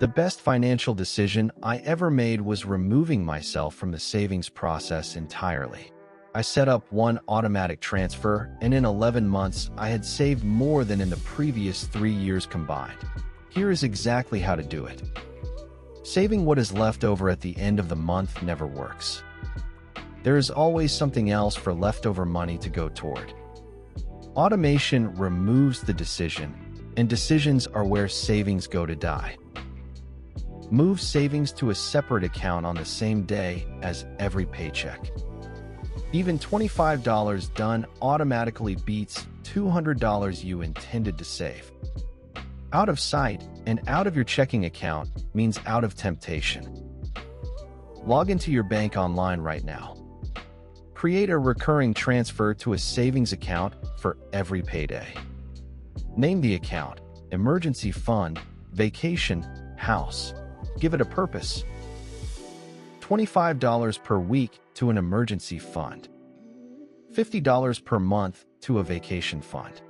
The best financial decision I ever made was removing myself from the savings process entirely. I set up one automatic transfer, and in 11 months, I had saved more than in the previous 3 years combined. Here is exactly how to do it. Saving what is left over at the end of the month never works. There is always something else for leftover money to go toward. Automation removes the decision, and decisions are where savings go to die. Move savings to a separate account on the same day as every paycheck. Even $25 done automatically beats $200 you intended to save. Out of sight and out of your checking account means out of temptation. Log into your bank online right now. Create a recurring transfer to a savings account for every payday. Name the account, emergency fund, vacation, house. Give it a purpose. $25 per week to an emergency fund. $50 per month to a vacation fund.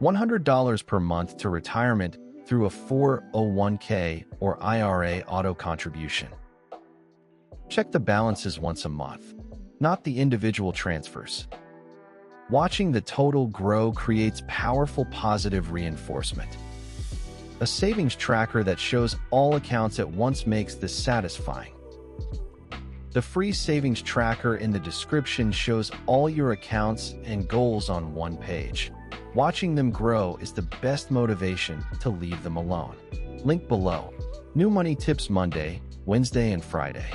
$100 per month to retirement through a 401k or IRA auto contribution. Check the balances once a month, not the individual transfers. Watching the total grow creates powerful positive reinforcement. A savings tracker that shows all accounts at once makes this satisfying. The free savings tracker in the description shows all your accounts and goals on one page. Watching them grow is the best motivation to leave them alone. Link below. New Money Tips Monday, Wednesday, and Friday.